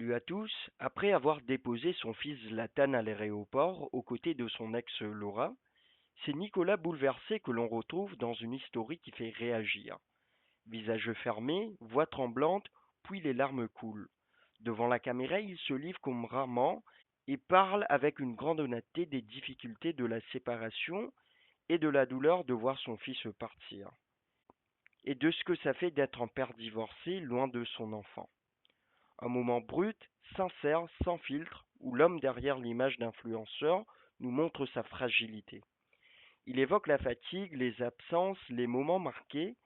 Salut à tous. Après avoir déposé son fils Zlatan à l'aéroport aux côtés de son ex Laura, c'est Nicolas bouleversé que l'on retrouve dans une historie qui fait réagir. Visage fermé, voix tremblante, puis les larmes coulent. Devant la caméra, il se livre comme rarement et parle avec une grande honnêteté des difficultés de la séparation et de la douleur de voir son fils partir, et de ce que ça fait d'être un père divorcé loin de son enfant. Un moment brut, sincère, sans filtre, où l'homme derrière l'image d'influenceur nous montre sa fragilité. Il évoque la fatigue, les absences, les moments marqués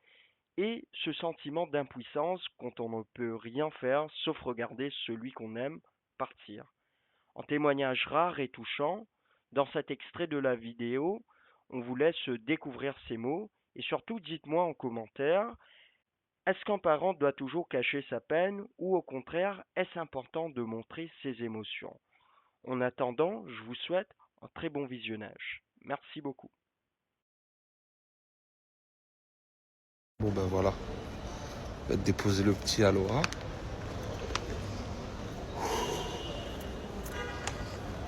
et ce sentiment d'impuissance quand on ne peut rien faire sauf regarder celui qu'on aime partir. En témoignage rare et touchant, dans cet extrait de la vidéo, on vous laisse découvrir ces mots et surtout dites-moi en commentaire, est-ce qu'un parent doit toujours cacher sa peine ou au contraire est-ce important de montrer ses émotions? En attendant, je vous souhaite un très bon visionnage. Merci beaucoup. Bon ben voilà, on va déposer le petit à Laura.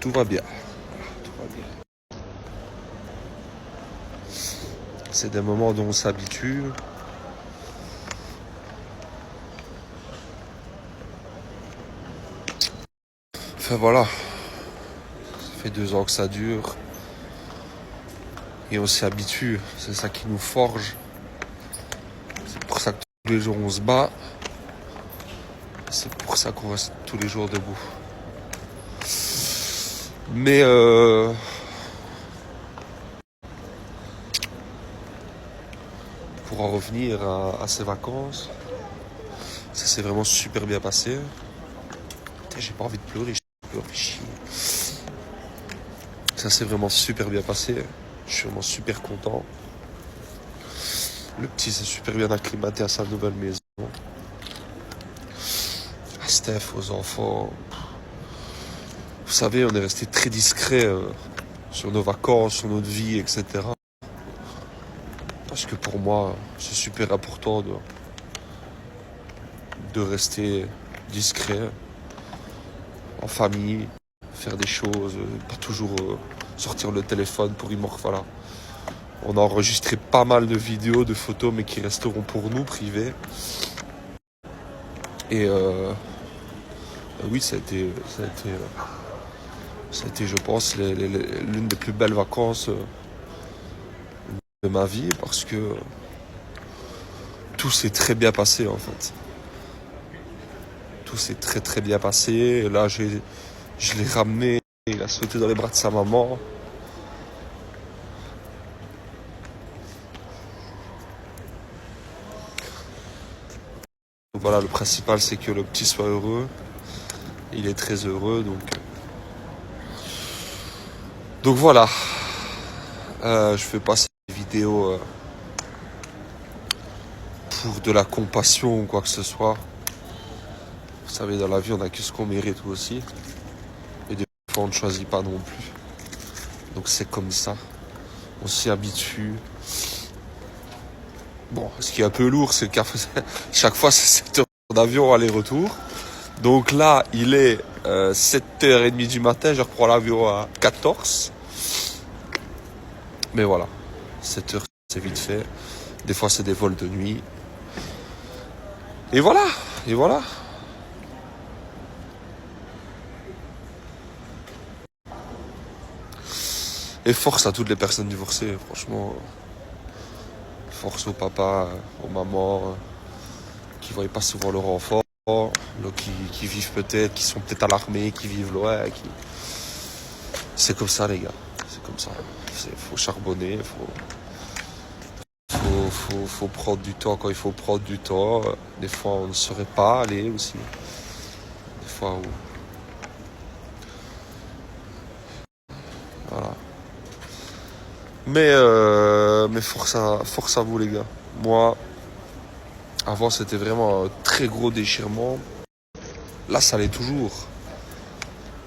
Tout va bien. Tout va bien. C'est des moments dont on s'habitue. Enfin voilà, ça fait 2 ans que ça dure. Et on s'y habitue. C'est ça qui nous forge. C'est pour ça que tous les jours on se bat. C'est pour ça qu'on reste tous les jours debout. Mais pour en revenir à ces vacances, ça s'est vraiment super bien passé. Putain, j'ai pas envie de pleurer, je pleure, fais chier. Ça s'est vraiment super bien passé. Je suis vraiment super content. Le petit s'est super bien acclimaté à sa nouvelle maison. À Steph, aux enfants. Vous savez, on est resté très discret sur nos vacances, sur notre vie, etc. Parce que pour moi, c'est super important de rester discret, en famille, faire des choses, pas toujours sortir le téléphone pour y mordre. Voilà. On a enregistré pas mal de vidéos, de photos, mais qui resteront pour nous, privées. Et oui, ça a été, je pense, l'une des plus belles vacances de ma vie, parce que tout s'est très bien passé, en fait. Tout s'est très très bien passé. Et là, je l'ai ramené, il a sauté dans les bras de sa maman. Donc voilà, le principal, c'est que le petit soit heureux. Il est très heureux, donc voilà. Je fais pas cette vidéo pour de la compassion ou quoi que ce soit. Vous savez, dans la vie, on a que ce qu'on mérite aussi. Et des fois, on ne choisit pas non plus. Donc c'est comme ça. On s'y habitue. Bon, ce qui est un peu lourd, c'est qu'à chaque fois, c'est 7 heures d'avion aller-retour. Donc là, il est 7h30 du matin. Je reprends l'avion à 14. Mais voilà, 7 heures, c'est vite fait. Des fois, c'est des vols de nuit. Et voilà, et voilà. Et force à toutes les personnes divorcées, franchement. Force aux papas, aux mamans, qui ne voient pas souvent leur enfant, qui vivent peut-être, qui sont peut-être à l'armée, qui vivent loin. C'est comme ça, les gars. C'est comme ça. Il faut charbonner, faut prendre du temps quand il faut prendre du temps. Des fois, on ne saurait pas aller aussi. Des fois où... Voilà. Mais force à vous, les gars. Moi, avant, c'était vraiment un très gros déchirement. Là, ça l'est toujours.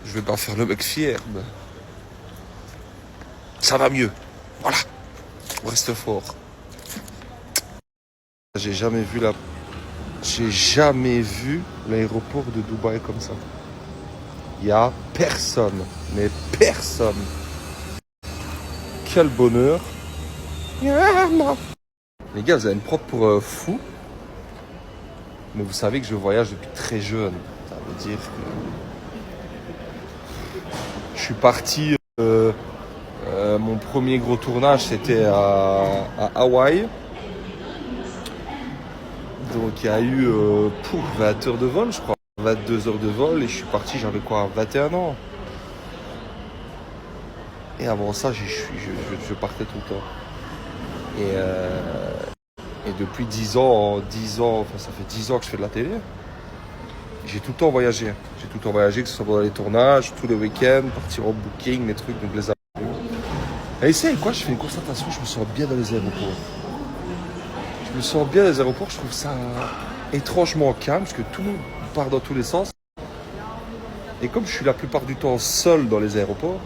Je vais pas faire le mec fier, mais ça va mieux. Voilà. On reste fort. J'ai jamais vu l'aéroport de Dubaï comme ça. Il n'y a personne. Mais personne. Quel bonheur. Les gars, vous avez une propre pour fou. Mais vous savez que je voyage depuis très jeune. Ça veut dire que je suis parti. Mon premier gros tournage, c'était à Hawaï. Donc il y a eu 20 heures de vol, je crois. 22 heures de vol. Et je suis parti, j'avais quoi, 21 ans. Et avant ça, je partais tout le temps. Et depuis 10 ans, enfin ça fait 10 ans que je fais de la télé. J'ai tout le temps voyagé. J'ai tout le temps voyagé, que ce soit pendant les tournages, tous les week-ends, partir en booking, les trucs, donc les avions. Et c'est quoi, je fais une constatation, je me sens bien dans les aéroports. Je me sens bien dans les aéroports, je trouve ça étrangement calme, parce que tout le monde part dans tous les sens. Et comme je suis la plupart du temps seul dans les aéroports,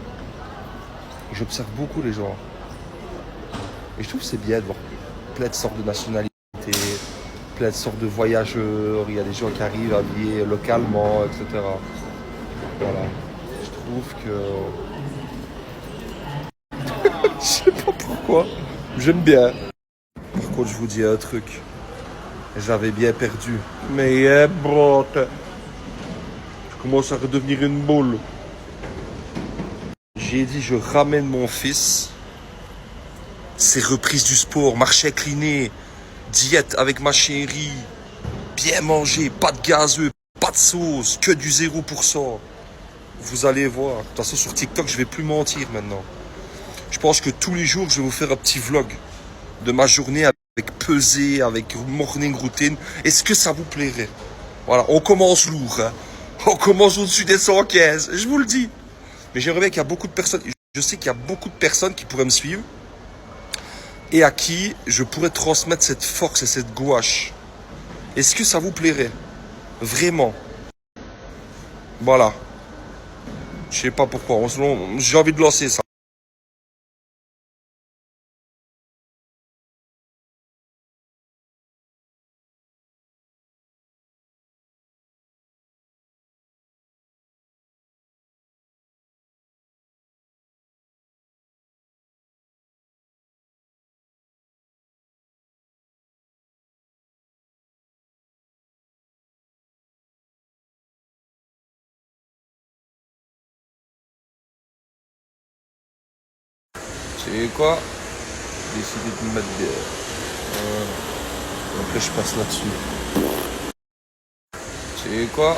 j'observe beaucoup les gens. Et je trouve que c'est bien de voir plein de sortes de nationalités, plein de sortes de voyageurs. Il y a des gens qui arrivent habillés localement, etc. Voilà. Je trouve que... Je sais pas pourquoi. J'aime bien. Par contre, je vous dis un truc. J'avais bien perdu. Mais bro, je commence à redevenir une boule. J'ai dit, je ramène mon fils. C'est reprise du sport, marché incliné, diète avec ma chérie, bien manger, pas de gazeux, pas de sauce, que du 0%. Vous allez voir. De toute façon, sur TikTok, je vais plus mentir maintenant. Je pense que tous les jours, je vais vous faire un petit vlog de ma journée avec pesée, avec morning routine. Est-ce que ça vous plairait? Voilà, on commence lourd. Hein. On commence au-dessus des 115, je vous le dis. Mais j'aimerais bien qu'il y a beaucoup de personnes, je sais qu'il y a beaucoup de personnes qui pourraient me suivre et à qui je pourrais transmettre cette force et cette gouache. Est-ce que ça vous plairait? Vraiment? Voilà. Je sais pas pourquoi. J'ai envie de lancer ça. C'est quoi? J'ai décidé de me mettre bien. Après, je passe là-dessus. C'est quoi?